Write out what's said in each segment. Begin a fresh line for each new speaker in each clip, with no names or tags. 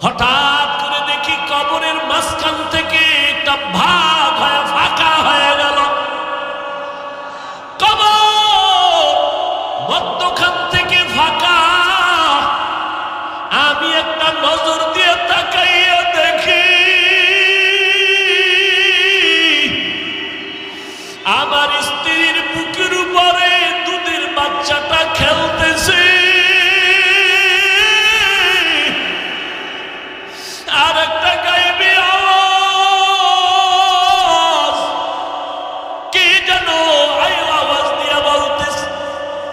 হঠাৎ করে দেখি কবরের মাঝখান থেকে একটা ভাগ হয়ে ফাঁকা হয়ে গেল। কবর মধ্যখান থেকে ফাঁকা। আমি একটা নজর দিয়ে তাকাইয়া দেখি আমার স্ত্রীর বুকের উপরে দুধের বাচ্চাটা খেলতেছে। আর একটা গায়েবী আওয়াজ, কে যেন আওয়াজ দিয়া বলতেছে,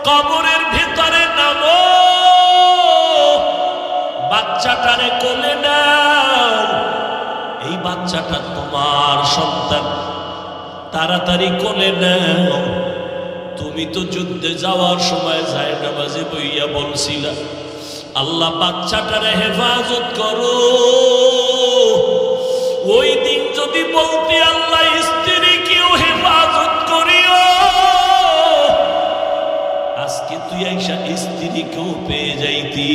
কবরের ভিতরে নামো, বাচ্চাটারে কোলে নাও, এই বাচ্চাটা তোমার সন্তান, তাড়াতাড়ি কোলে নাও। তুমি তো যুদ্ধে যাওয়ার সময় জায়নামাজে বইয়া বলছিলা, আল্লাহ বাচ্চাটারে হেফাজত করো। ওই দিন যদি বলতে আল্লাহ স্ত্রীকেও হেফাজত করিও, আজকে তুই আইসা স্ত্রীকেও পেয়ে যাইতি।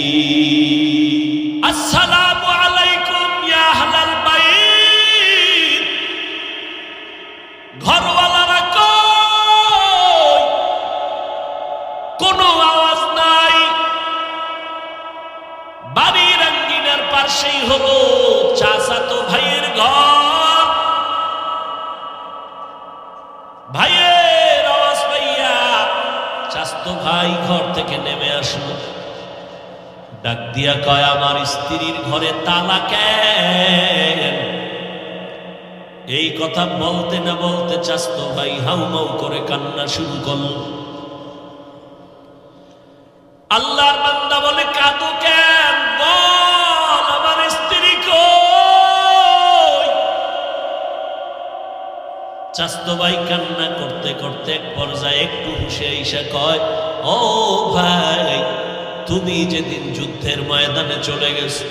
আসসালামু আলাইকুম ইয়া আহলাল বাইত। ঘরওয়ালারা কই? কোনো আওয়াজ নাই। বাড়ির আঙ্গিনার পাশেই হলো চাচাতো ভাইয়ের ঘর। ভাইয়ের আওয়াজ পাইয়া চাচাতো ভাই ঘর থেকে নেমে আসলো। ডাক দিয়া কয়, আমার স্ত্রীর ঘরে তালা কেন? এই কথা বলতে না বলতে চাচাতো ভাই হাউমাউ করে কান্না শুরু করল। আল্লাহর বান্দা বলে, কাঁদো কেন? বল আমার স্ত্রী কই? চাচাতো ভাই কান্না করতে করতে এক পর্যায়ে একটু হুঁশে আইসা কয়, ও ভাই, তুমি যেদিন যুদ্ধের ময়দানে চলে গেছো,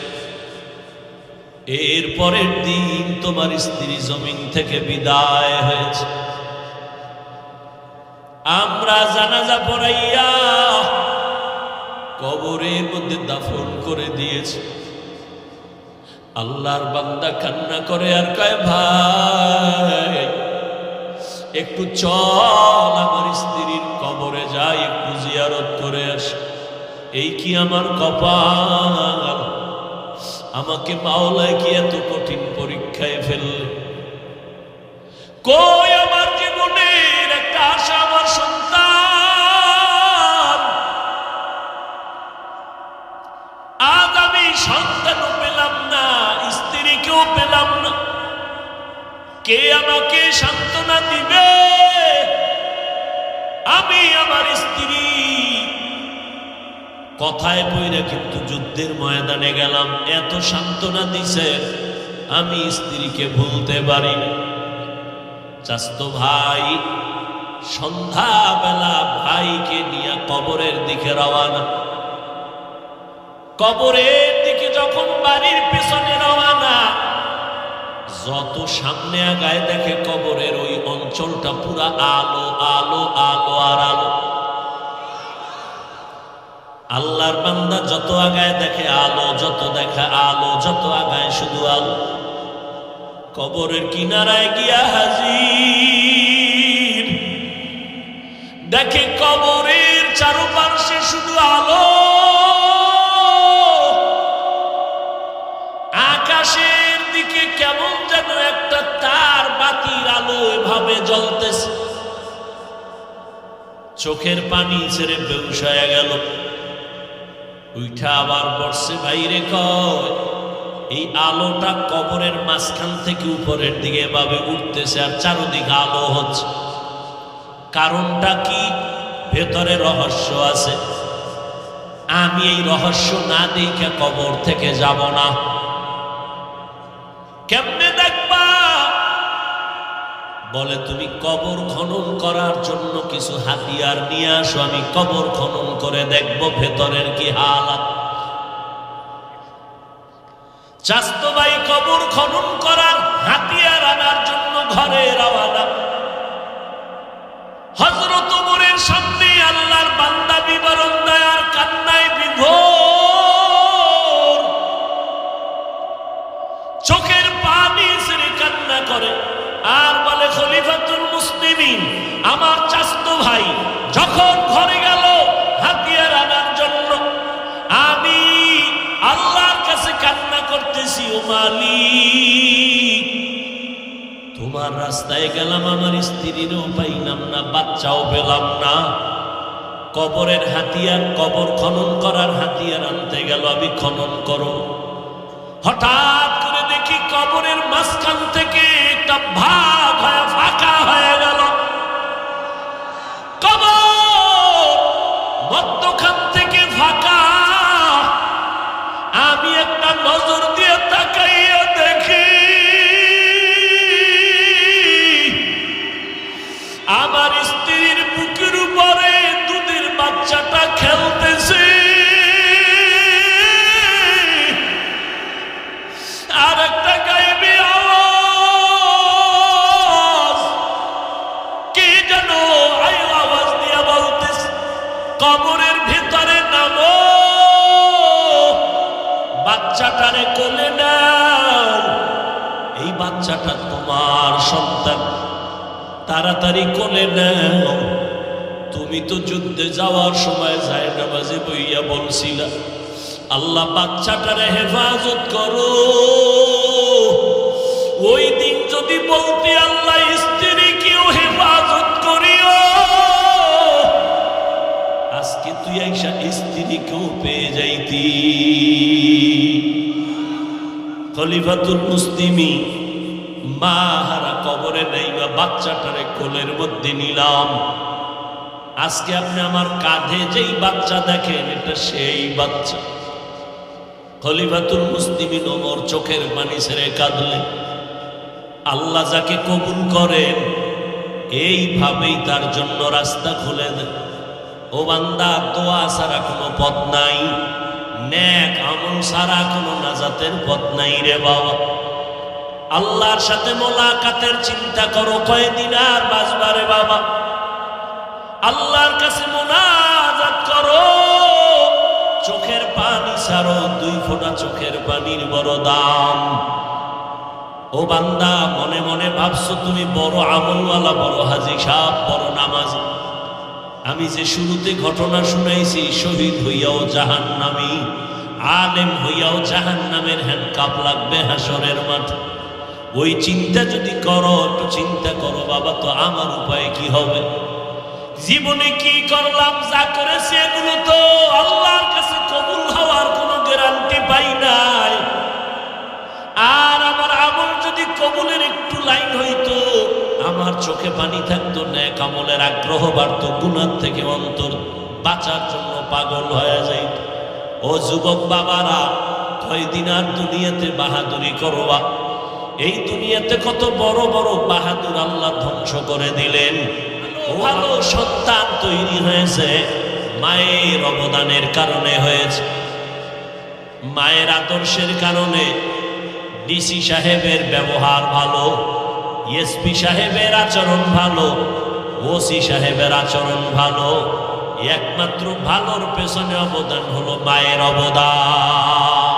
এর পরের দিন তোমার স্ত্রী জমিন থেকে বিদায় হয়েছে। আমরা জানাজা পড়াইয়া কবরের মধ্যে দাফন করে দিয়েছে। আল্লাহর বান্দা কান্না করে আর কয়, ভাই একটু চল আমার স্ত্রীর কবরে যাই, একটু জিয়ারত করে আসি। এই কি আমার কপাল, আমাকে মাওলায় কি এত কঠিন পরীক্ষায় ফেললে? কই আমার জীবনের একটা আশা, আমার সন্তান। আজ আমি সন্তানও পেলাম না, স্ত্রীকেও পেলাম না। কে আমাকে সান্ত্বনা দিবে? আমি আমার স্ত্রী কথায় বইরা কিন্তু যুদ্ধের ময়দানে গেলাম, এত সান্ত্বনা দিছে, আমি স্ত্রীকে ভুলতে পারি না। চাচাতো ভাই সন্ধ্যাবেলা ভাইকে নিয়ে কবরের দিকে রওয়ানা। কবরের দিকে যখন বাড়ির পিছনে রওয়ানা, যত সামনে আগায় দেখে কবরের ওই অঞ্চলটা পুরা আলো আলো আলো আর আলো। আল্লাহর বান্দা যত আগায় দেখে আলো, যত দেখা আলো, যত আগায় শুধু আলো। কবরের কিনারায় গিয়া হাজির, দেখে কবরের চারপাশে শুধু আলো। আকাশের দিকে কেমন যেন একটা তার বাতির আলো এভাবে জ্বলতেছে। চোখের পানি ছেড়ে বেহুশ হয়ে গেল। উঠা আবার বসছে, ভাইরে কয়, এই আলোটা কবরের মাঝখান থেকে উপরের দিকে এভাবে উঠতেছে আর চারদিকে আলো হচ্ছে, কারণটা কি? ভেতরে রহস্য আছে। আমি এই রহস্য না দেখে কবর থেকে যাব না। কেমনে দেখবা? বলে, তুমি কবর খনন করার জন্য কিছু হাতিয়ার নিয়ে আসো, আমি কবর খনন করে দেখবো ভেতরের কি হালাত। চাচাতো ভাই কবর খনন করার হাতিয়ার আনার জন্য ঘরে রওয়ানা। হযরত ওমরের সামনে আল্লাহর বান্দা বিবরণ দেয় আর কান্নায় বিভোর। করে আর বলে খলিফাতুল মুসলিমিন আমার চাচতো ভাই যখন ঘরে গেল হাতিয়ার আনার জন্য, আমি আল্লাহর কাছে কান্না করতেছি, ও মালিক তোমার রাস্তায় গেলাম, আমার স্ত্রীরও পাইলাম না, বাচ্চাও পেলাম না, কবরের হাতিয়ার, কবর খনন করার হাতিয়ার আনতে গেল, আমি খনন করো। হঠাৎ করে দেখি কবরের মাঝখান থেকে একটা ভাগ হয়ে ফাঁকা হয়ে গেল, কবর মধ্যখান থেকে ফাঁকা। আমি একটা নজর দিয়ে তাকাইয়া দেখি আমার স্ত্রীর বুকের উপরে দুধের বাচ্চাটা খেলতেছে, আর একটা গায়েবী আওয়াজ কি যেন আওয়াজ দিয়ে বলতেছে, কবরের ভিতরে নামো, বাচ্চাটারে কোলে নাও, এই বাচ্চাটা তোমার সন্তান, তাড়াতাড়ি কোলে নাও। তুমি তো যুদ্ধে যাওয়ার সময় যায় নামাজে বইয়া বলছিলা আল্লাহ বাচ্চাটারে হেফাজত করো। ওই দিন যদি বলতে আল্লাহ স্ত্রীকেও হেফাজত করিও, আজকে তুই আইসা স্ত্রীকেও পেয়ে যাইতি। খলিফাতুল মুসলিমিন মা হারা কবরে নেই বা বাচ্চাটারে কোলের মধ্যে নিলাম। আজকে আপনি আমার কাঁধে যেই বাচ্চা দেখেন এটা সেই বাচ্চা। খলিফাতুল মুসলিমিন ওমর চোখের পানি ছেড়ে কাঁদলেন। আল্লাহ যাকে কবুল করেন এইভাবেই তার জন্য রাস্তা খুলে দেন। ও বান্দা, দোয়া ছাড়া কোনো পথ নাই, নেক আমল ছাড়া কোনো নাজাতের পথ নাই রে বাবা। আল্লাহর সাথে মোলাকাতের চিন্তা করো, কয়দিন আর বাঁচবারে বাবা। আল্লাহর কাছে মুনাজাত করো, চোখের পানি ছাড়ো, 2 ফোঁটা চোখের পানির বড় দাম। ও বান্দা, মনে মনে ভাবছো তুমি বড় আমলওয়ালা, বড় হাজি সাহেব, বড় নামাজি। আমি যে শুরুতে ঘটনা শুনাইছি, শহীদ হইয়াও জাহান্নামী, আলেম হইয়াও জাহান্নামের হ্যান্ডকাপ লাগবে হাসরের মাঠে। ওই চিন্তা যদি করো, একটু চিন্তা করো বাবা, তো আমার উপায় কি হবে? জীবনে কি করলাম, যা করেছি এগুলো তো আল্লাহর কাছে কবুল হওয়ার কোনো গ্যারান্টি পাই নাই। আর আমার আমল যদি কবুলের একটু লাইন হইতো, আমার চোখে পানি থাকতো, নেক আমলের আগ্রহ বাড়তো, গুনাহ থেকে অন্তর বাঁচার জন্য পাগল হয়ে যাইত। ও যুবক বাবারা, কয়দিন আর দুনিয়াতে বাহাদুরি করবা? এই দুনিয়াতে কত বড় বড় বাহাদুর আল্লাহ ধ্বংস করে দিলেন। ভালো সন্তান তৈরি হয়েছে মায়ের অবদানের কারণে হয়েছে, মায়ের আদর্শের কারণে। ডিসি সাহেবের ব্যবহার ভালো, এসপি সাহেবের আচরণ ভালো, ওসি সাহেবের আচরণ ভালো, একমাত্র ভালোর পেছনে অবদান হলো মায়ের অবদান।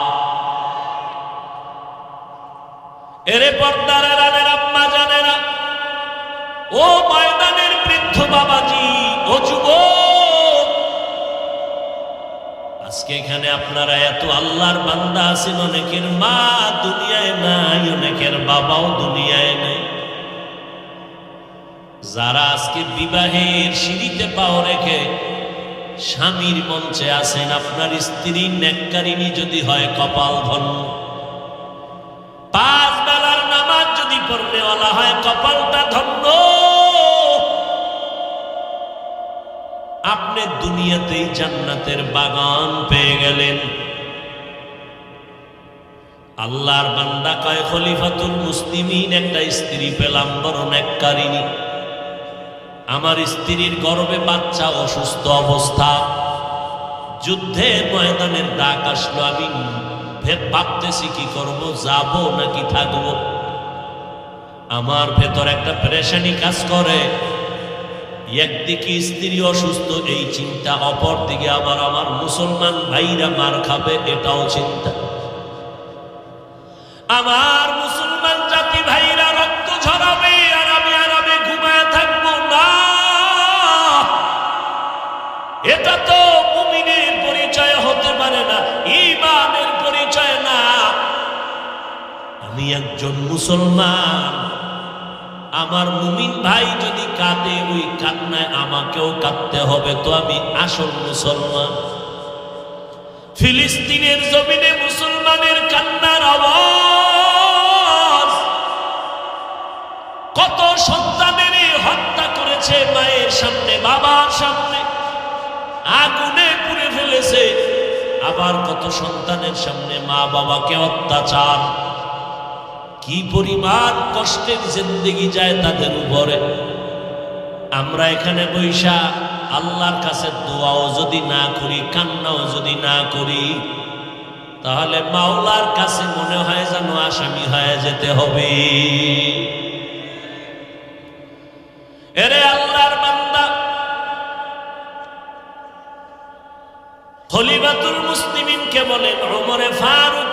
এরে পর্দার আড়ালের আম্মা জানেরা, ও ময়দানের বৃদ্ধ বাবাজি, ও যুবক, আজকে এখানে আপনারা এত আল্লাহর বান্দা আছেন, অনেকের মা দুনিয়ায় নাই, অনেকের বাবাও দুনিয়ায় নাই। যারা আজকে বিবাহের সিঁড়িতে পাও রেখে স্বামীর মঞ্চে আছেন, আপনার স্ত্রী নেককারিনী যদি হয় কপাল ধন্য। 5 বেলার নামাজ যদি পড়নেওয়ালা হয় কপালটা ধন্য। আপনি দুনিয়াতেই জান্নাতের বাগান পেয়ে গেলেন। আল্লাহর বান্দা কয় খলিফাতুল মুসলিমিন একটা স্ত্রী পেলাম বড় নেককারিনী। আমার স্ত্রীর গর্ভে বাচ্চা, অসুস্থ অবস্থা, যুদ্ধের ময়দানের ডাক আসলো। আমি ভাবতেছি কি করব, যাব নাকি থাকবো। আমার ভেতর একটা পেরেশানি কাজ করে। একদিকে স্ত্রী অসুস্থ, এই চিন্তা, অপর দিকে আমার মুসলমান ভাইরা মার খাবে, এটাও চিন্তা। আমার মুসলমান জাতি ভাইরা রক্ত আমি একজন মুসলমান, আমার মুমিন ভাই যদি কাঁদে ওই কান্নায় আমাকেও কাঁদতে হবে, তো আমি আসল মুসলমান। ফিলিস্তিনের জমিনে মুসলমানের কান্নার আওয়াজ, কত সন্তানের হত্যা করেছে মায়ের সামনে, বাবার সামনে আগুনে পুড়ে ফেলেছে, আবার কত সন্তানের সামনে মা বাবাকে অত্যাচার। কি পরিমাণ কষ্টের জিন্দেগি যায় তাদের উপরে। আমরা এখানে বৈশা আল্লাহর কাছে দোয়াও যদি না করি, কান্নাও যদি না করি, তাহলে মাওলার কাছে মনে হয় যেন আসামি হয়ে যেতে হবে। এরে আল্লাহর বান্দা, খলিফাতুল মুসলিমিনকে বলেন ওমরে ফারুক,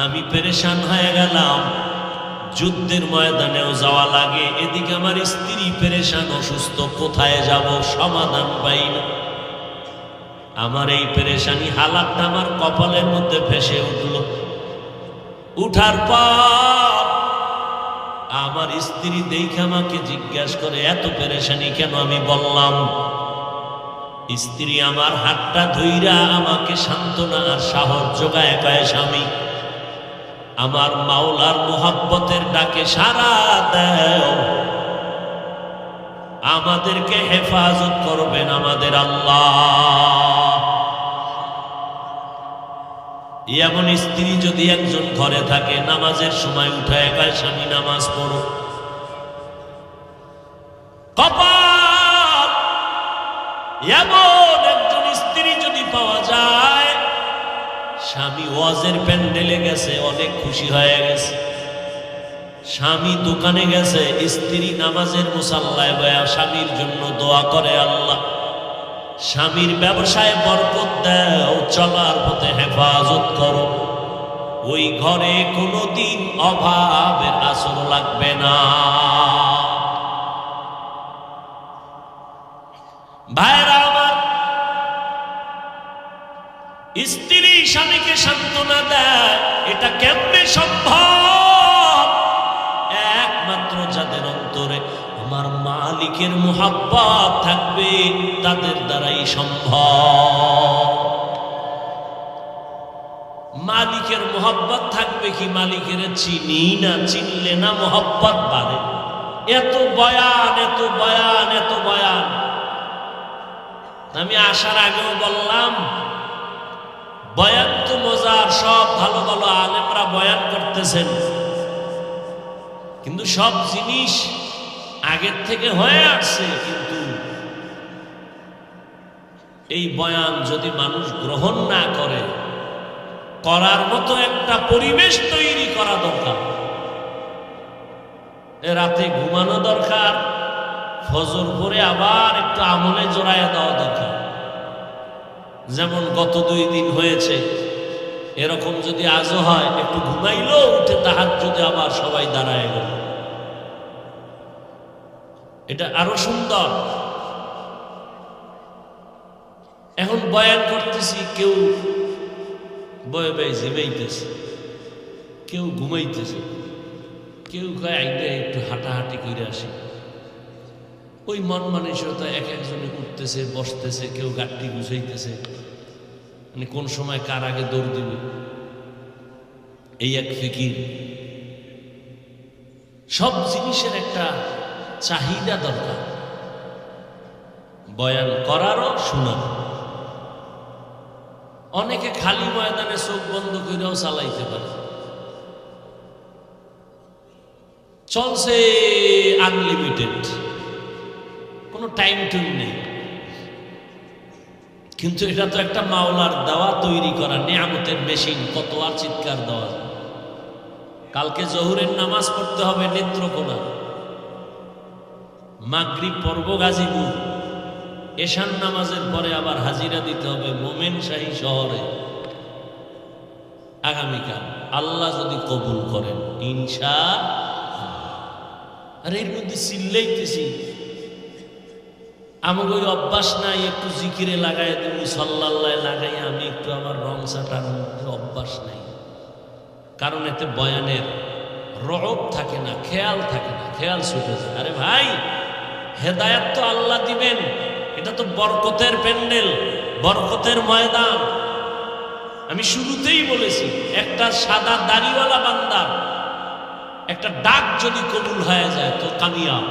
আমি পেরেশান হয়ে গেলাম, যুদ্ধের ময়দানেও যাওয়া লাগে, এদিকে আমার স্ত্রী পেরেশান অসুস্থ, কোথায় যাব সমাধান পাই না। আমার এই পেরেশানি হালাতটা আমার কপালের মধ্যে ভেসে উঠল। উঠার পর আমার স্ত্রী দেখে আমাকে জিজ্ঞাসা করে, এত পেরেশানি কেন? আমি বললাম, স্ত্রী আমার হাতটা ধইরা আমাকে সান্ত্বনা আর সাহস যোগায়, কয় স্বামী, আমার মাওলার মোহাব্বতের ডাকে সাড়া দেও, আমাদেরকে হেফাজত করবেন আমাদের আল্লাহ। এমন স্ত্রী যদি একজন ঘরে থাকে, নামাজের সময় উঠায় কয় স্বামী নামাজ পড়ো। কপাল, এমন একজন স্ত্রী যদি পাওয়া যায়, স্বামী ওয়াজের প্যান্ডেলে গেছে, অনেক খুশি হয়ে গেছে, স্বামী দোকানে গেছে, স্ত্রী নামাজের মুসাল্লায় বয়া স্বামীর জন্য দোয়া করে, আল্লাহ স্বামীর ব্যবসায় বরকত দাও, চলার পথে হেফাজত করো, ওই ঘরে কোনোদিন অভাবের আসর লাগবে না। ভাইরা আমার, স্ত্রী স্বামীকে সান্ত্বনা দেয়, এটা কেমনে সম্ভব? একমাত্র যাদের অন্তরে আমার মালিকের মুহাব্বত থাকবে, তাদের দ্বারাই সম্ভব। মালিকের মুহাব্বত থাকবে কি? মালিকের চিনি না, চিনলে না মুহাব্বত বাড়ে। এত বয়ান, এত বয়ান, এত বয়ান। আমি আসার আগেও বললাম, বয়ান তো মজার, সব ভালো ভালো আলেমরা বয়ান করতেছেন, কিন্তু সব জিনিস আগের থেকে হয়ে আসছে, কিন্তু এই বয়ান যদি মানুষ গ্রহণ না করে, করার মতো একটা পরিবেশ তৈরি করা দরকার। রাতে ঘুমানো দরকার, ফজর পরে আবার একটু আমলে জোড়ায় দেওয়া দরকার। যেমন গত 2 দিন হয়েছে, এরকম যদি আজও হয়, একটু ঘুমাইলো, উঠে তাহাজ্জুদে আবার সবাই দাঁড়ায় গেল, এটা আরো সুন্দর। এখন বয়ান করতেছি, কেউ বয়ে বয়ে জিমাইতেছে, কেউ ঘুমাইতেছে, কেউ কয় আইডে একটু হাঁটাহাঁটি করে আসে। ওই মন মানসিকতা এক একজনে উঠতেছে, বসতেছে, কেউ গাড়ি গুছাইতেছে, মানে কোন সময় কার আগে দৌড় দিবে, এই এক ফিকির। সব জিনিসের একটা চাহিদা দরকার, বয়ান করারও শোনার। অনেকে খালি ময়দানে চোখ বন্ধ করেও চালাইতে পারে, চলছে আনলিমিটেড, কোনো টাইম টুইম নেই। কিন্তু এটা তো একটা মাওলার দেওয়া, তৈরি করা নিয়ামতের মেশিন, কত আর চিৎকার দেওয়া যায়। কালকে জোহরের নামাজ পড়তে হবে নেত্রকোনা, মাগরিব পর্ব গাজীপুর, এশান নামাজের পরে আবার হাজিরা দিতে হবে মোমেনশাহী শহরে আগামীকাল, আল্লাহ যদি কবুল করেন ইনশাআল্লাহ। আর এর মধ্যে চিল্লাইতেছি, আমাকে ওই অভ্যাস নাই, একটু জিকিরে লাগাই দেবো, সাল্লাল্লাহ লাগাই আমি একটু আমার রং চাটার অভ্যাস নাই। কারণ এতে বয়ানের রব থাকে না, খেয়াল থাকে না, খেয়াল ছুটে যায়। আরে ভাই, হেদায়াত তো আল্লাহ দিবেন, এটা তো বরকতের প্যান্ডেল, বরকতের ময়দান। আমি শুরুতেই বলেছি, একটা সাদা দাড়িওয়ালা বান্দা একটা ডাক যদি কবুল হয়ে যায় তো কামিয়াব।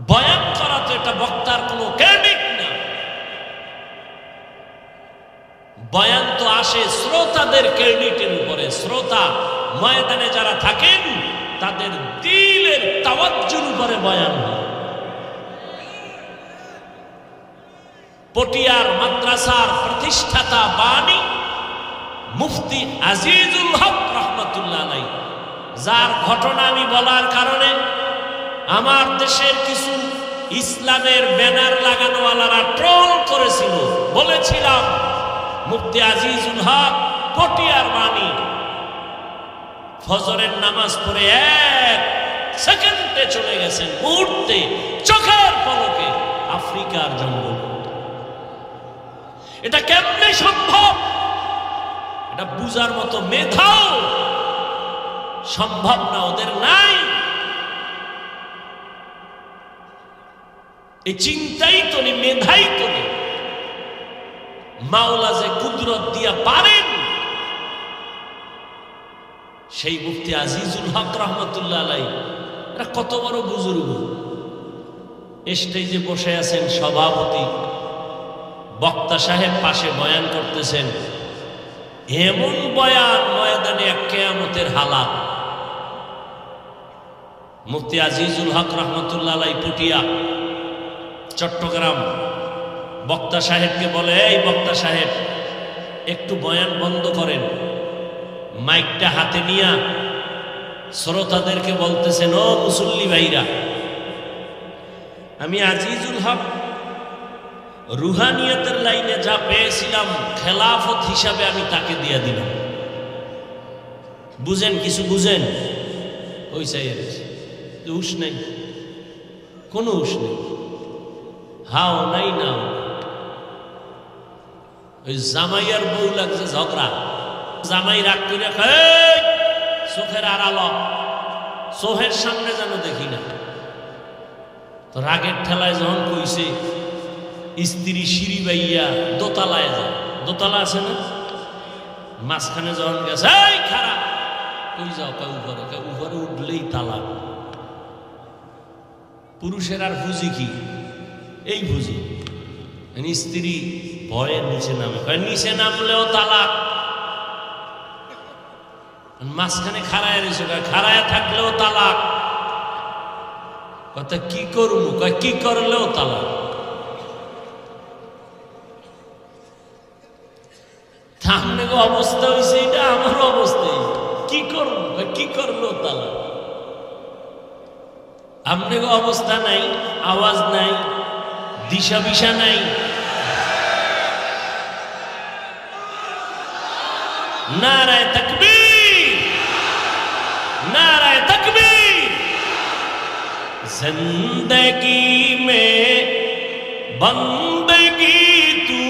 বয়ান করা তো এটা বক্তার কোনো ক্রেডিট না, বয়ান তো আসে শ্রোতাদের ক্রেডিটের উপরে। শ্রোতা ময়দানে যারা থাকেন তাদের দিলের তাওয়াজ্জুর উপরে বয়ান হয়। পটিয়ার মাদ্রাসার প্রতিষ্ঠাতা বাণী মুফতি আজিজুল হক রহমতুল্লাহ আলাইহি, যার ঘটনা আমি বলার কারণে আমার দেশের কিছু ইসলামের ব্যানার লাগানোওয়ালারা ট্রোল করেছিল। বলেছিলাম মুফতি আজিজুল হক পটিয়ার বাণী ফজরের নামাজ পড়ে 1 সেকেন্ডে চলে গেছেন, মুহূর্তে, চোখের পলকে আফ্রিকার জঙ্গল। এটা কেমনে সম্ভব? এটা বুঝার মতো মেধাও সম্ভব না, ওদের নাই। এই চিন্তাই তো নেই, মেধাই তো নেই। মাওলা যে কুদরত দিয়া পারেন, সেই মুফতি আজিজুল হক রহমতুল্লাহ আলাইহি এটা কত বড় বুজুর্গ। স্টেজে বসে আছেন সভাপতি, বক্তা সাহেব পাশে বয়ান করতেছেন। এমন বয়ান, ময়দানে এক কিয়ামতের হালাত। মুফতি আজিজুল হক রহমতুল্লাহ আলাইহি পটিয়া চট্টগ্রাম বক্তা সাহেবকে বলে, এই বক্তা সাহেব একটু বয়ান বন্ধ করেন। মাইকটা হাতে নিয়া শ্রোতাদেরকে বলতেছেন, ও মুসল্লি ভাইরা, আমি আজিজুল হক রুহানিয়াতের লাইনে যা পেয়েছিলাম খেলাফত হিসাবে আমি তাকে দিয়ে দিলাম। বুঝেন, কিছু বুঝেন? ওই চাই হুশ নেই, কোনো হুশ নেই, হাও নাই নাও। ওই জামাইয়ার বউ লাগছে ঝগড়া, জামাই রাগ করে চোখের আড়ালো, চোখের সামনে যেন দেখি না। তো রাগের ঠেলায় যখন কইছে, স্ত্রী সিঁড়ি বাইয়া দোতলায় যায়, দোতলা আছে না, মাঝখানে যখন গেছে, এই খারাপ, কই যাও, উপরে উপরে উঠলেই তালা। পুরুষের আর বুঝি কি, এই বুঝি। স্ত্রী ভয়ে নিচে নামে, নিচে নামলেও তালাক। মাঝখানে খাড়ায় রয়েছে, খাড়ায় থাকলেও তালাক। কথা কি করবো, কি করলেও তালাক। সামনে অবস্থা হয়েছে এটা, আমারও অবস্থায় কি করবো, কি করলো তালাক। আপনি অবস্থা নাই, আওয়াজ নাই, দিশা বিশা নাই। নারায়ে তাকবীর, नाराए तकबीर। जिंदगी में बंदगी तू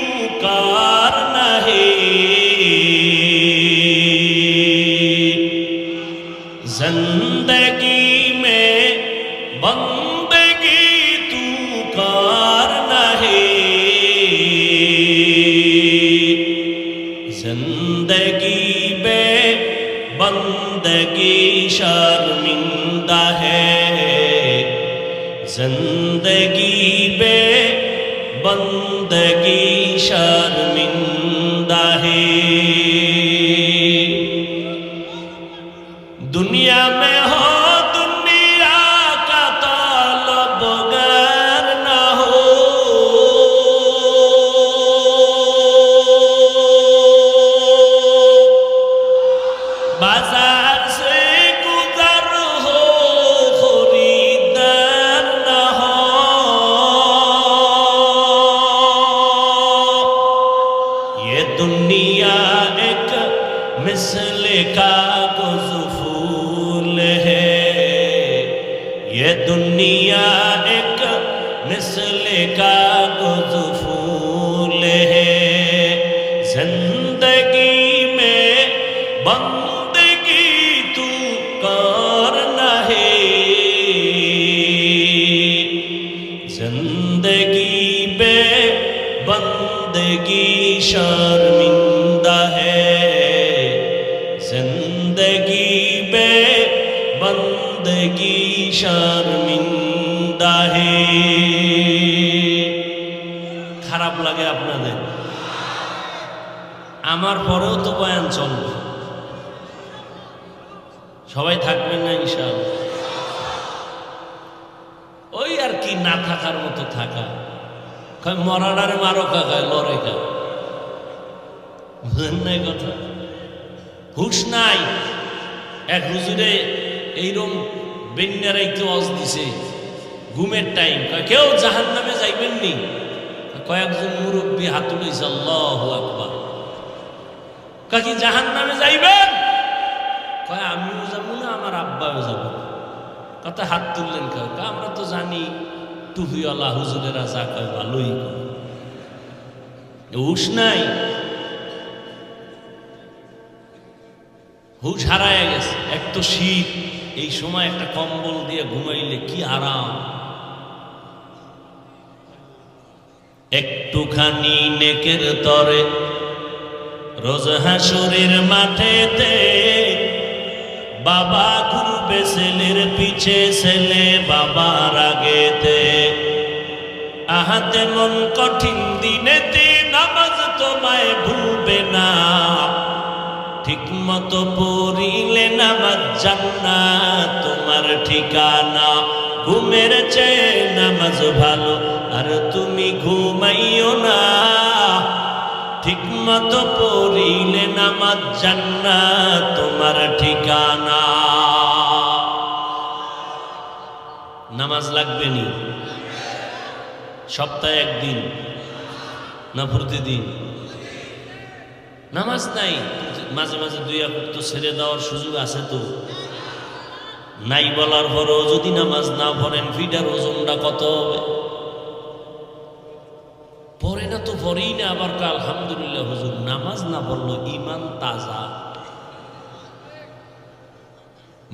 कार नहीं, जिंदगी में बंदगी तू कार नहीं, जिंदगी में बंदगी शर्मिंदा है, जिंदगी में बंदगी शर्मिंदा है। दुनिया में हो दुनिया का तलबगार ना हो, बाजार से गुजर हो खरीदार ना हो, ये दुनिया एक मिसले कागज़ फूल है, ये दुनिया एक मिसले कागज़ फूल है, जिंदगी में बंदगी तू करना है, जिंदगी बे बंदगी शर्मिंदा है, जिंदगी बे बंदगी शर्मिंदा है। খারাপ লাগে আপনাদের? আমার পরেও তো বয়ান চলবে, সবাই থাকবেন না ইনশাআল্লাহ? ওই আর কি না থাকার মতো থাকা, মরানারে মারো কাকায় লড়ে কা, বুঝেন নাই কথা? হুশ নাই। এক হুজুরে এইরকম বেন্যারাই কেউ ওয়াজ দিছে ঘুমের টাইম, কেউ জাহান্নামে যাইবেন নি? কয়েকজন মুরব্বী হাত তুলেছে, আল্লাহু আকবার। কাকি জাহান্নামে যাইবেন? কয় আমিও যাবো না, আমার আব্বাও যাবো। কথা হাত তুললেন কেউ? আমরা তো জানি টুপিওয়ালা হুজুরেরা যা কয় ভালোই কয়। হুশ নাই, হুশ হারায় গেছে। এক তো শীত, এই সময় একটা কম্বল দিয়ে ঘুমাইলে কি আরাম। একটুখানি নেকের তরে রোজ হাসুরের মাঠেতে, বাবা ঘুরবে ছেলের পিছে, ছেলে বাবার আগেতে। আহাতে মন কঠিন দিনেতে, নামাজ তোমায় ভুলবে না, ঠিক মতো পড়িলে নামাজ জান্নাত তোমার ঠিকানা। ঘুমের চেয়ে নামাজ ভালো, আর তুমি ঘুমাইও না, ঠিক মতো পড়িলে নামাজ জান্নাত তোমার ঠিকানা। নামাজ লাগবে নি? সপ্তাহে একদিন না প্রতিদিন? নামাজ নাই, মাঝে মাঝে দুই এক তো ছেড়ে দেওয়ার সুযোগ আছে তো নাই? বলার পরও যদি নামাজ না পড়েন, ফিডার ওজনটা কত হবে? পড়ে না তো পড়েই না, আবার আলহামদুলিল্লাহ হুজুর নামাজ না পড়লো ইমান তাজা।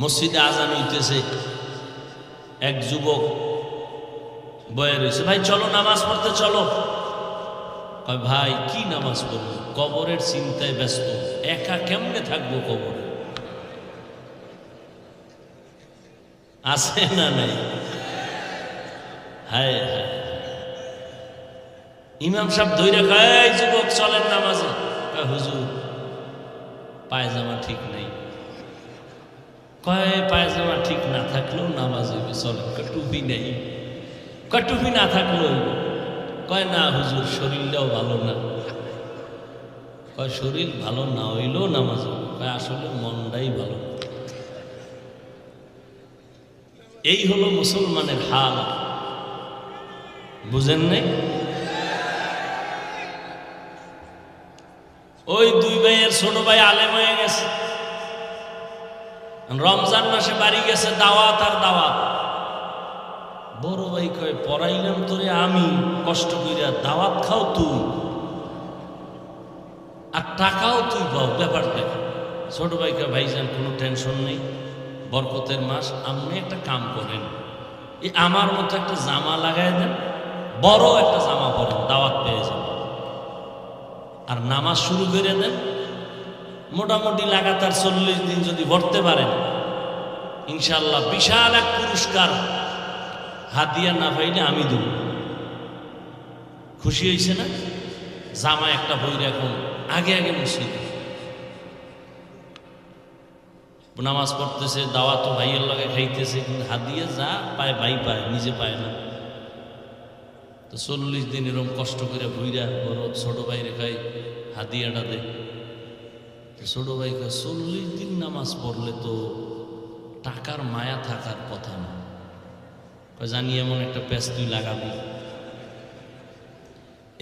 মসজিদে আজান হইতেছে, এক যুবক বয়ে রয়েছে, ভাই চলো নামাজ পড়তে চলো। কয় ভাই কি নামাজ পড়বো? কবরের চিন্তায় ব্যস্ত, একা কেমনে থাকবো কবরে? আছে না নাই? হায় হায়। ইমাম সাহেব ধৈর্য খায়, যুবক চলেন নামাজে। হুজুর পায়জামা ঠিক নেই। কয় পায়জামা ঠিক না থাকলেও নামাজ হইবে, চলেন। টুপি নেই। কয় টুপি না থাকলেও? কয় না হুজুর শরীরটাও ভালো না। কয় শরীর ভালো না হইলেও নামাজ হবে? কয় আসলে মনটাই ভালো। এই হলো মুসলমানের হাল, বুঝেন নাই? ওই দুই ভাইয়ের ছোট ভাই আলেম হয়ে গেছে, রমজান মাসে বাড়ি গেছে, দাওয়াত আর দাওয়াত। বড় ভাই কয় পড়াইলাম তোরে আমি কষ্ট কইরা, দাওয়াত খাও তুই আর টাকাও তুই পাও, ব্যাপার দেখ। ছোট ভাই কয় ভাইজান কোনো টেনশন নেই, বরকতের মাস, আপনি একটা কাম করেন, এই আমার মতো একটা জামা লাগাই দেন, বড় একটা জামা পরেন, দাওয়াত পেয়ে যাবেন। আর নামাজ শুরু করে দেন, মোটামুটি লাগাতার 40 দিন যদি ভরতে পারেন, ইনশাআল্লাহ বিশাল এক পুরস্কার হাদিয়া না পাইলে আমি দেব। খুশি হয়েছে না? জামা একটা বইরে এখন আগে আগে মসজিদ নামাজ পড়তেছে, দাওয়াত ভাইয়ের লগে খাইতেছে, কিন্তু হাদিয়া যা পায় ভাই পায়, নিজে পায় না। তো 40 দিন এরকম কষ্ট করে ভুইরা বড় ছোট ভাইরে খাই হাদিয়াটা দে। ছোট ভাই কয় 40 দিন নামাজ পড়লে তো টাকার মায়া থাকার কথা না। জানি এমন একটা প্যাচ তুই লাগাবি,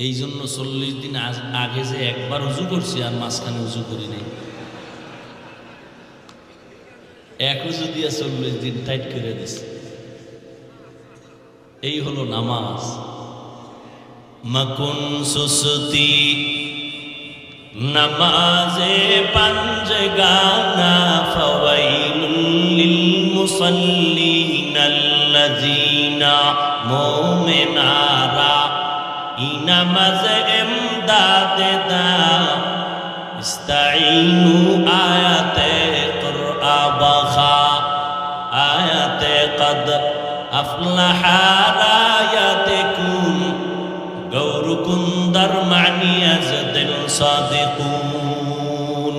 এই জন্য 40 দিন আগে যে একবার উজু করছি আর মাঝখানে উজু করি নাই, এক উজু দিয়ে 40 দিন টাইট করে দিছে। এই হলো নামাজ। মকুন সুসতি नमाज़े पंजगाना फ़वैलुल लिलमुसल्लीन अल्लज़ीना मोमिनारा इनमज़ इमदादे दा इस्ताईनु आयते क़ुरआ बखा आयते क़द अफ़लहा रायतकुम गौरकुंदर मानियाज दिल सादिकुन।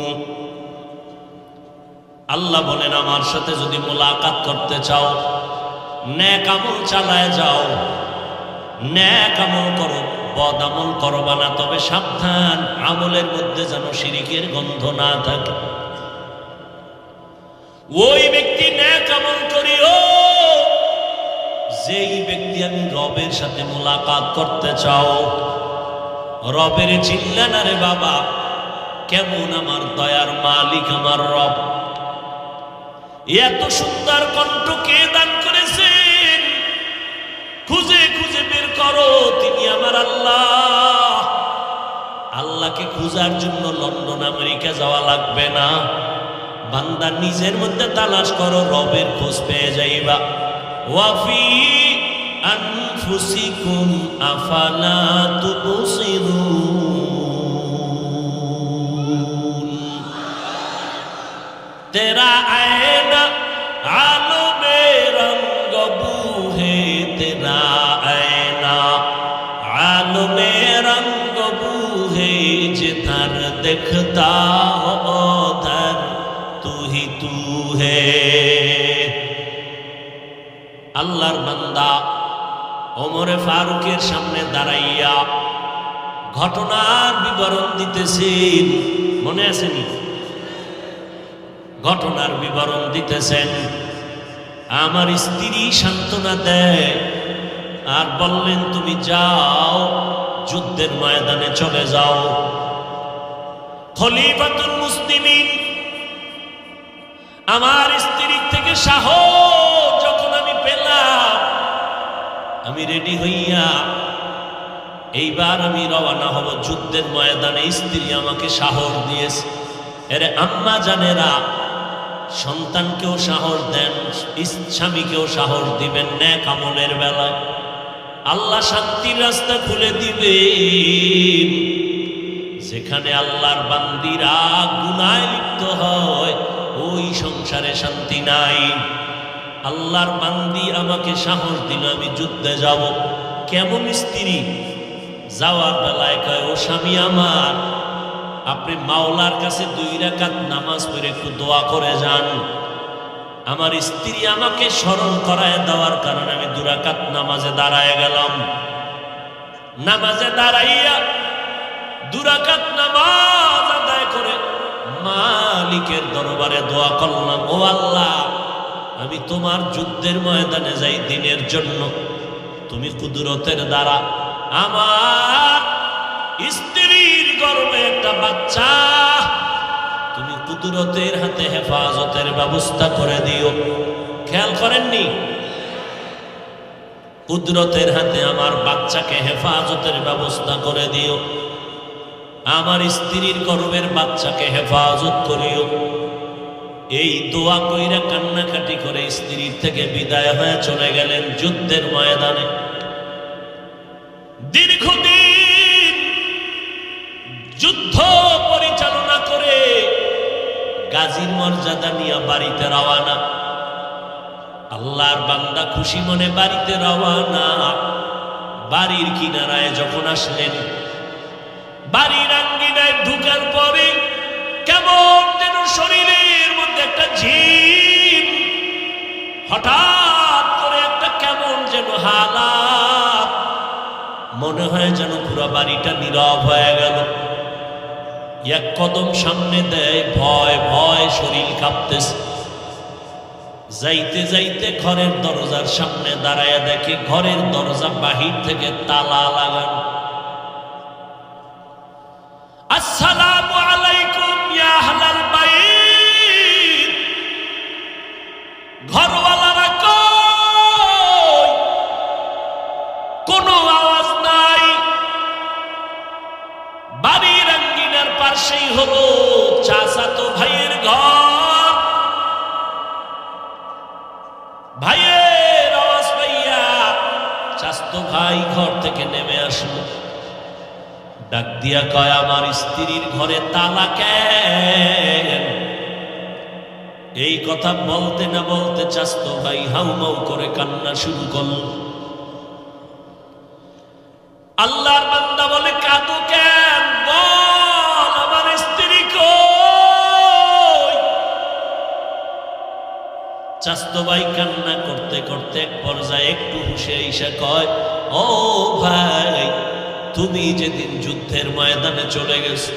আল্লাহ বলেন আমার সাথে যদি মোলাকাত করতে চাও নেক আমল চালায় যাও, নেক আমল করো, বদ আমল করবা না, তবে সাবধান আমলের মধ্যে যেন শিরিকের গন্ধ না থাকে। ওই ব্যক্তি নেক আমল করিও যেই ব্যক্তি আমি রবের সাথে মোলাকাত করতে চাও। রবের চিনলে না রে বাবা, কেমন আমার দয়ার মালিক আমার রব। এত সুন্দর কণ্ঠ কে দান করেছেন, খুঁজে খুঁজে বের করো, তিনি আমার আল্লাহ। আল্লাহকে খোঁজার জন্য লন্ডন আমেরিকা যাওয়া লাগবে না, বান্দা নিজের মধ্যে তালাশ করো, রবের খোঁজ পেয়ে যাইবা। ওয়াফি আনফুসিকুম আফালা তুবসিরুন। তেরা আয়না আলমে রঙ্গ বুহে, তেরা আয়না আলমে রঙ্গ বুহে, जिधर देखता हो उधर तू ही तू है। আল্লাহর বান্দা ওমরে ফারুকের সামনে দাঁড়াইয়া ঘটনার বিবরণ দিতেছেন, মনে আসেনি? ঘটনার বিবরণ দিতেছেন। আমার স্ত্রী সান্ত্বনা দেয় আর বললেন তুমি যাও, যুদ্ধের ময়দানে চলে যাও। খলিফাতুল মুসলিমিন আমার স্ত্রীর থেকে সাহস যখন আমি পেলাম, আমি রেডি হইয়া এইবার আমি রওনা হব যুদ্ধের ময়দানে। স্ত্রী আমাকে সাহস দিয়েছে। এরে আম্মা জানেরা, সন্তানকেও সাহস দেন, স্বামীকেও সাহস দিবেন নেক আমলের বেলায়। আল্লাহ শান্তির রাস্তা খুলে দিবেন। যেখানে আল্লাহর বান্দিরা গুনায় লিপ্ত হয় ওই সংসারে শান্তি নাই। আল্লাহর বান্দি আমাকে সাহস দিল আমি যুদ্ধে যাব। কেমন স্ত্রী, যাওয়ার বেলায় কয় ও স্বামী আমার, আপনি মাওলার কাছে 2 রাকাত নামাজ পড়ে একটু দোয়া করে যান। আমার স্ত্রী আমাকে স্মরণ করায় দেওয়ার কারণে আমি 2 রাকাত নামাজে দাঁড়ায় গেলাম। নামাজে দাঁড়াইয়া 2 রাকাত নামাজ আদায় করে মালিকের দরবারে দোয়া করলাম, ও আল্লাহ, আমি তোমার যুদ্ধের ময়দানে যাই দিনের জন্য। তুমি কুদরতের দ্বারা আমার স্ত্রীর গর্ভে একটা বাচ্চা তুমি কুদরতের হাতে হেফাজতের ব্যবস্থা করে দিও। খেয়াল করেননি? কুদরতের হাতে আমার বাচ্চাকে হেফাজতের ব্যবস্থা করে দিও। আমার স্ত্রীর গর্ভের বাচ্চাকে হেফাজত করিও। এই দোয়া কইরা কান্নাকাটি করে স্ত্রীর থেকে বিদায় হয়ে চলে গেলেন যুদ্ধের ময়দানে। দীর্ঘদিন যুদ্ধ পরিচালনা করে গাজীর মর্যাদা নিয়ে বাড়িতে রওয়ানা। আল্লাহর বান্দা খুশি মনে বাড়িতে রওয়ানা। বাড়ির কিনারায় যখন আসলেন, বাড়ির আঙ্গিনায় ঢুকার পরে কেমন যেন শরীরের মধ্যে একটা ঝিম, হঠাৎ করে একটা কেমন যেন হালাত, মনে হয় যেন পুরো বাড়িটা নীরব হয়ে গেল। এক কদম সামনে দেয়, ভয় ভয় শরীর কাঁপতেছে। যাইতে যাইতে ঘরের দরজার সামনে দাঁড়ায় দেখে ঘরের দরজা বাহির থেকে তালা লাগানো। আসসালামু আলাইকুম ইয়া আহলাল বাইত। ঘরওয়ালারা কই? কোনো আওয়াজ নাই। বাড়ির আঙ্গিনার পাশে ঘর। ভাইয়ের আওয়াজ পাইয়া চাচতো ভাই ঘর থেকে নেমে আসলো, ডাক দিয়া কয়, আমার স্ত্রীর ঘরে তালা কেন? এই কথা বলতে না বলতে চাচতো ভাই হাউমাউ করে কান্না শুরু করল। আল্লাহর বান্দা বলে, কাঁদো কেন? বল আমার স্ত্রী কই? চাচতো ভাই কান্না করতে করতে এক পর্যায়ে একটু হুঁশে এসে কয়, ও ভাই, তুমি যেদিন যুদ্ধের ময়দানে চলে গেছো,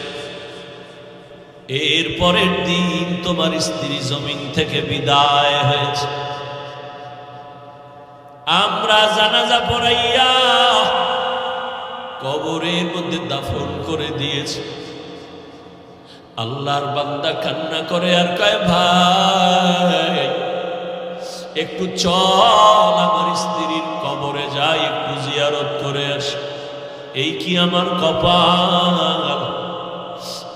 এর পরের দিন তোমার স্ত্রী জমিন থেকে বিদায় হয়েছে। আমরা জানাজা পড়াইয়া কবরের মধ্যে দাফন করে দিয়েছি। আল্লাহর বান্দা কান্না করে আর কয়, ভাই একটু চল আমার স্ত্রীর কবরে যাই, একটু জিয়ারত করে আসি। এই কি আমার কপাল,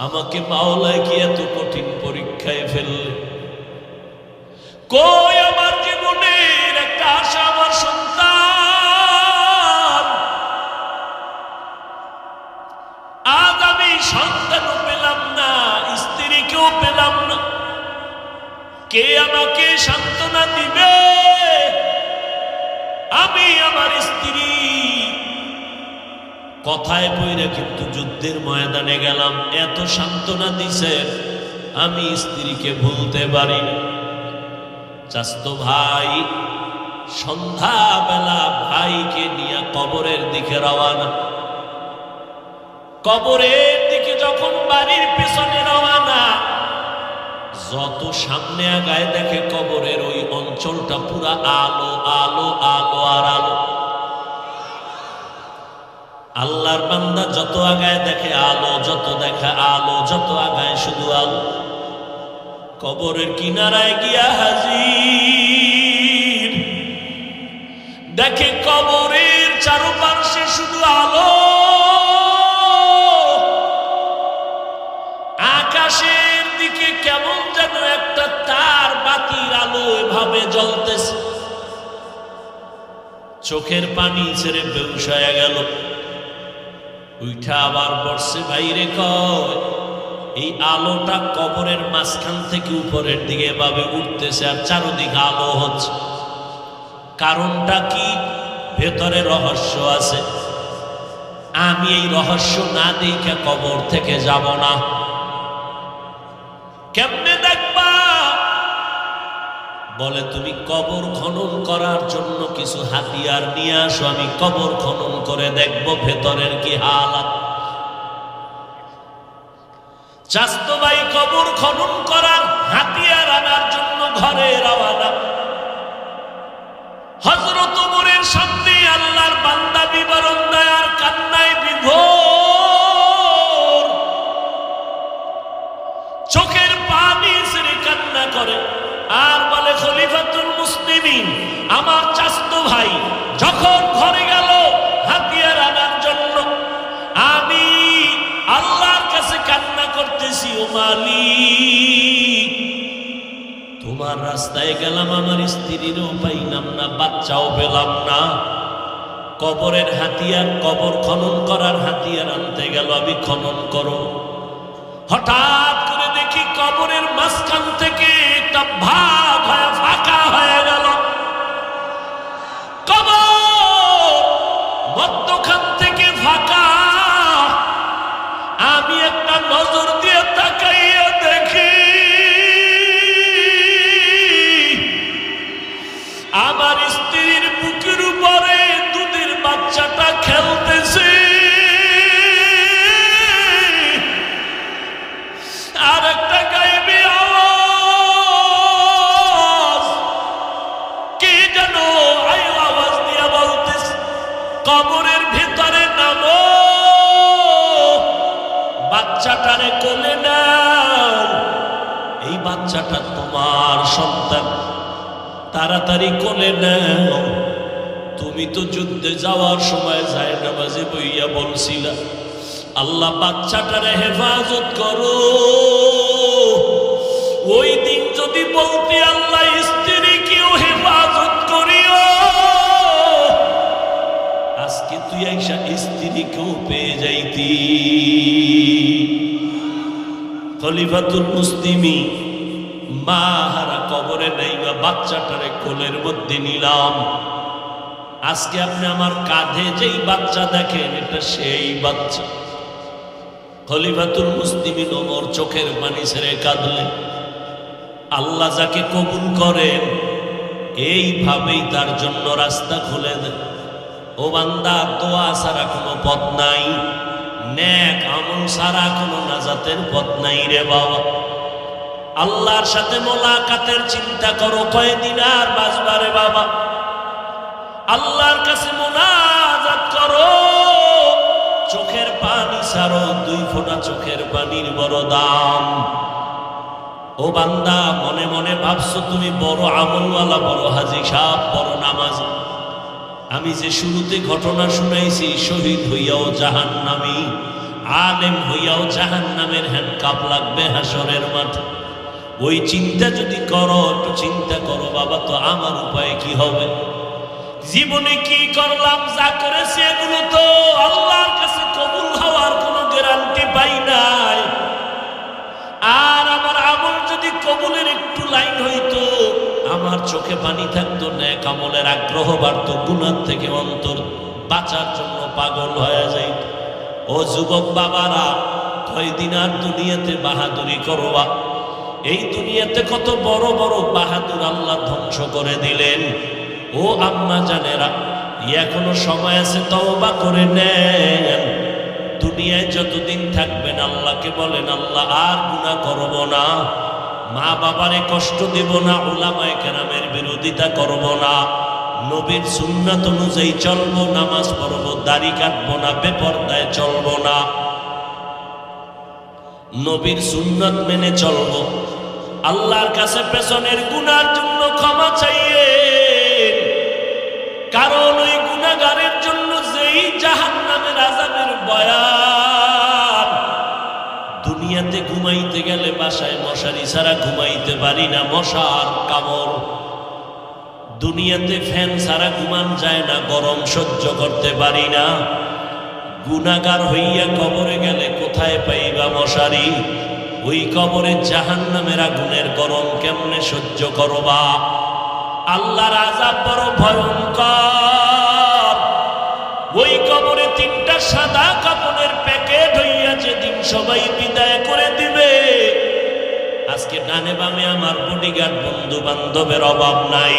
আমাকে মাওলায় কি এত কঠিন পরীক্ষায় ফেললে? কই আমার জীবনের একটা আশা, আমার সন্তান। আজ আমি সন্তানও পেলাম না, স্ত্রীকেও পেলাম না, কে আমাকে সান্ত্বনা দিবে? আমি আমার স্ত্রী কথায় বইরা কিন্তু যুদ্ধের ময়দানে গেলাম, এত সান্ত্বনা দিছে, আমি স্ত্রীকে ভুলতে পারি না। চাচতো ভাই সন্ধ্যাবেলা ভাইকে নিয়ে কবরের দিকে রওয়ানা। কবরের দিকে যখন বাড়ির পিছনে রওয়ানা, যত সামনে আগায় দেখে কবরের ওই অঞ্চলটা পুরা আলো আলো আলো আর আলো। আল্লাহর বান্দা যত আগায় দেখে আলো, যত দেখা আলো, যত আগায় শুধু আলো। কবরের কিনারায় গিয়া হাজির, দেখে কবরের চারপাশে শুধু আলো। আকাশের দিকে কেমন যেন একটা তার বাতির আলো এভাবে জ্বলতেছে। চোখের পানি ছেড়ে বেহুশ হয়ে গেল। উঠা আবার বসছে, ভাইরে কয়, এই আলোটা কবরের মাঝখান থেকে উপরের দিকে এভাবে উঠতেছে আর চারদিকে আলো হচ্ছে, কারণটা কি? ভেতরে রহস্য আছে, আমি এই রহস্য না দেখে কবর থেকে যাব না। কেমনে দেখবা? বলে, তুমি কবর খনন করার জন্য কিছু হাতিয়ার নিয়ে আসো, আমি কবর খনন করে দেখবো ভেতরের কি হালাত। চাচতো ভাই কবর খনন করার হাতিয়ার আনার জন্য ঘরে রওয়ানা। হযরত ওমরের সামনে আল্লাহর বান্দা বিবরণ দেয় আর কান্নায় বিভোর, চোখের পানি ছেড়ে কান্না করে আর বলে, খলিফাতুল মুসলিমিন, আমার চাচতো ভাই যখন ঘরে গেল হাতিয়ার আনার জন্য, আমি আল্লাহর কাছে কান্না করতেছি, ও মালিক, তোমার রাস্তায় গেলাম, আমার স্ত্রীরও পাইলাম না, বাচ্চাও পেলাম না। কবরের হাতিয়ার, কবর খনন করার হাতিয়ার আনতে গেল, আমি খনন করো। হঠাৎ করে দেখি কবরের মাঝখান থেকে একটা ভাগ হয়ে ফাঁকা হয়ে গেল। কবর মধ্যখান থেকে ফাঁকা। আমি একটা নজর দিয়ে তাকাইয়া দেখি আমার স্ত্রীর বুকের উপরে দুধের বাচ্চাটা খেলতেছে। আর একটা গায়েবী আওয়াজ, কি যেন আওয়াজ দিয়া বলতেছে, কবরের ভিতরে নামো, বাচ্চাটারে কোলে নাও, এই বাচ্চাটা তোমার সন্তান, তাড়াতাড়ি কোলে নাও। তুমি তো যুদ্ধে যাওয়ার সময় জায়নামাজে বইয়া বলছিলা, আল্লাহ বাচ্চাটারে হেফাজত করো। স্ত্রীকেও পেয়ে যাইতি। খলিফাতুল মুসলিমি মা হারা কবরে নাইবা বাচ্চাটারে কোলের মধ্যে নিলাম। আজকে আপনি আমার কাঁধে যেই বাচ্চা দেখেন এটা সেই বাচ্চা। খলিফাতুল মুসলিমিন ওমর চোখের পানি ছেড়ে কাঁদলেন। আল্লাহ যাকে কবুল করেন এইভাবেই তার জন্য রাস্তা খুলে দেন। ও বান্দা, দোয়া ছাড়া কোনো পথ নাই, নেক আমল ছাড়া কোনো নাজাতের পথ নাই রে বাবা। আল্লাহর সাথে মোলাকাতের চিন্তা করো, কয়দিন আর বাঁচবা রে বাবা। আল্লাহর কাছে মোনাজাত করো, চোখের পানি ছাড়ো, 2 ফোঁটা চোখের পানির বড় দাম। ও বান্দা, মনে মনে ভাবছো তুমি বড় আমলওয়ালা, বড় হাজি সাহেব, বড় নামাজি। আমি যে শুরুতে ঘটনা শুনাইছি, শহীদ হইয়াও জাহান্নামী, আলেম হইয়াও জাহান্নামের হ্যান্ডকাপ লাগবে হাসরের মাঠে। ওই চিন্তা যদি করো, একটু চিন্তা করো বাবা, তো আমার উপায় কি হবে? জীবনে কি করলাম, যা করেছি এগুলো তো আল্লাহর কাছে কবুল হওয়ার কোনো গ্যারান্টি পাই নাই। আর আমার আমল যদি কবুলের একটু লাইন হইতো, আমার চোখে পানি থাকতো, নেক আমলের আগ্রহ বাড়তো, গুনাহ থেকে অন্তর বাঁচার জন্য পাগল হয়ে যাইত। ও যুবক বাবারা, কয়দিন আর দুনিয়াতে বাহাদুরি করবা? এই দুনিয়াতে কত বড় বড় বাহাদুর আল্লাহ ধ্বংস করে দিলেন। ও আম্মা জানেরা, এখনো সময় আছে, তওবা করে নেন। দুনিয়ায় যতদিন থাকবেন আল্লাহকে বলেন, আল্লাহ আর গুনাহ করব না, মা বাবারে কষ্ট দেব না, উলামায়ে কেরামের বিরোধিতা করব না, নবীর সুন্নাত অনুযায়ী চলবো, নামাজ পড়বো, দাড়ি কাটবো না, বেপরদায় চলবো না, নবীর সুন্নাত মেনে চলবো। আল্লাহর কাছে পেছনের গুনার জন্য ক্ষমা চাইয়েন, কারণ ওই গুনাহগারের জন্য যেই জাহান্নামের আযাবের বয়ান। দুনিয়াতে ঘুমাইতে গেলে বাসায় মশারি ছাড়া ঘুমাইতে পারি না, মশার কামড়। দুনিয়াতে ফ্যান ছাড়া ঘুমান যায় না, গরম সহ্য করতে পারি না। গুনাহগার হইয়া কবরে গেলে কোথায় পাইবা মশারি? ওই কবরে জাহান্নামের আগুনের গরম কেমনে সহ্য করবা? আল্লাহর আযাব বড় ভয়ঙ্কর। ওই কবরে 3টা সাদা কাপড়ের প্যাকেট হইয়া যেদিন সবাই বিদায় করে দিবে, আজকে ডানে বামে আমার বডিগার্ড বন্ধু বান্ধবের অভাব নাই,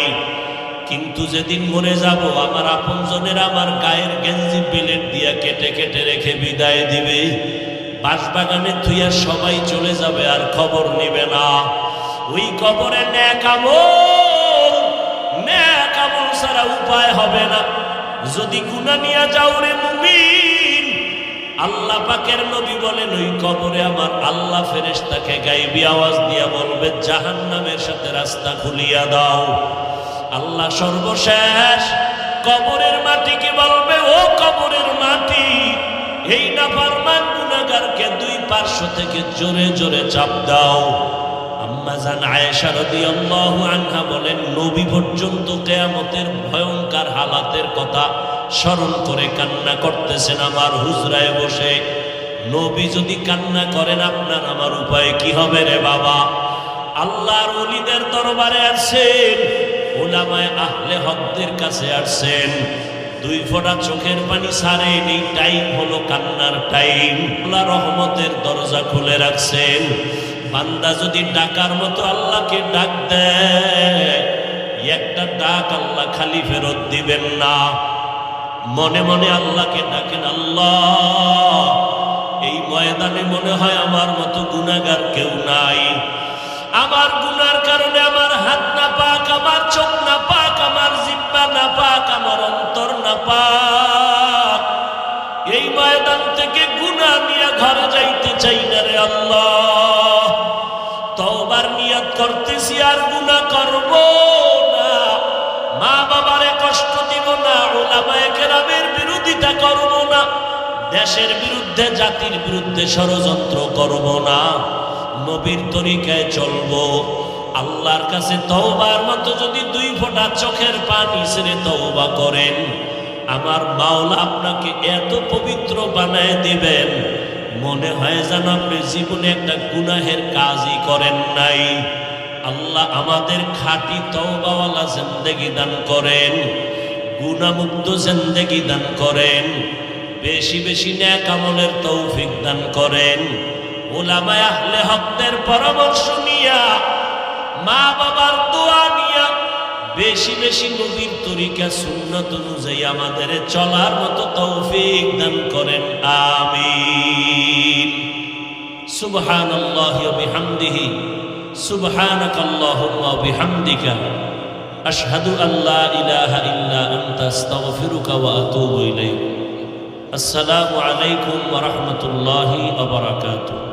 কিন্তু যেদিন মরে যাব আমার আপনজনের আমার গায়ের গেঞ্জি বিলেট দিয়া কেটে কেটে রেখে বিদায় দিবে। বাঁশবাগানে থুইয়া সবাই চলে যাবে, আর খবর নিবে না। ওই কবরে নেক আমল ছাড়া উপায় হবে না। যদি গুনাহ নিয়া যাও রে মুমিন, আল্লাহ পাকের নবী বলেন ওই কবরে আমার আল্লাহ ফেরেশতাকে গায়বী আওয়াজ দিয়া বলবে, জাহান্নামের সাথে রাস্তা খুলিয়া দাও। আল্লাহ সর্বশেষ কবরের মাটিকে বলবে, ও কবরের মাটি, এই নাফরমান গুনাহগারকে 2 পার্শ্ব থেকে জোরে জোরে চাপ দাও। আম্মা জান আয়েশা রাদিয়াল্লাহু আনহা বলেন, নবী পর্যন্ত কিয়ামতের ভয়ঙ্কর হালাতের কথা স্মরণ করে কান্না করতেছেন আমার হুজরায় বসে। নবী যদি কান্না করেন, আপনার আমার উপায় কি হবে রে বাবা? আল্লাহর ওলিদের দরবারে আসেন, উলামায়ে আহলে হকদের কাছে আসেন, 2 ফোঁটা চোখের পানি ছাড়েন। এই টাইম হলো কান্নার টাইম। আল্লাহ রহমতের দরজা খুলে রাখছেন। বান্দা যদি ডাকার মতো আল্লাহকে ডাক দেয়, একটা ডাক আল্লাহ খালি ফেরত দিবেন না। মনে মনে আল্লাহকে ডাকেন, আল্লাহ এই ময়দানে মনে হয় আমার মতো গুনাহগার কেউ নাই। আমার গুনার কারণে আমার হাত না পাক, আমার চোখ না পাক, আমার জিহ্বা না পাক, আমার অন্তর না পাক। এই ময়দান থেকে গুনাহ নিয়ে ঘরে যাইতে চাই না রে আল্লাহ। তওবার নিয়ত করতেছি, আর গুনাহ করব না, মা বাবারে কষ্ট দিব না, উলামায়ে কেরামের বিরোধিতা করব না, দেশের বিরুদ্ধে জাতির বিরুদ্ধে ষড়যন্ত্র করব না, নবীর তরিকায় চলবো। আল্লাহর কাছে তওবার মতো যদি 2 ফোঁটা চোখের পানি ছেড়ে তওবা করেন, আমার মাওলা আপনাকে এত পবিত্র বানায় দিবেন, মনে হয় যেন আপনি জীবনে একটা গুনাহের কাজই করেন নাই। আল্লাহ আমাদের খাঁটি তওবাওয়ালা জিন্দেগি দান করেন, গুনাহমুক্ত জিন্দেগি দান করেন, বেশি বেশি নেক আমলের তৌফিক দান করেন। উলামায়ে আহলে হকদের পরামর্শ নিয়া, মা বাবার দোয়া নিয়া, বেশি বেশি নবীর তরিকা সুন্নাত অনুযায়ী আমাদের চলার মতো তৌফিক দান করেন। আমিন। সুবহানাল্লাহি ওয়া বিহামদিহি, সুবহানাকাল্লাহুম্মা ওয়া বিহামদিকা, আশহাদু আল্লা ইলাহা ইল্লা আনতা আস্তাগফিরুকা ওয়া আতুবু ইলাইক। আসসালামু আলাইকুম ওয়া রাহমাতুল্লাহি ওয়া বারাকাতুহু।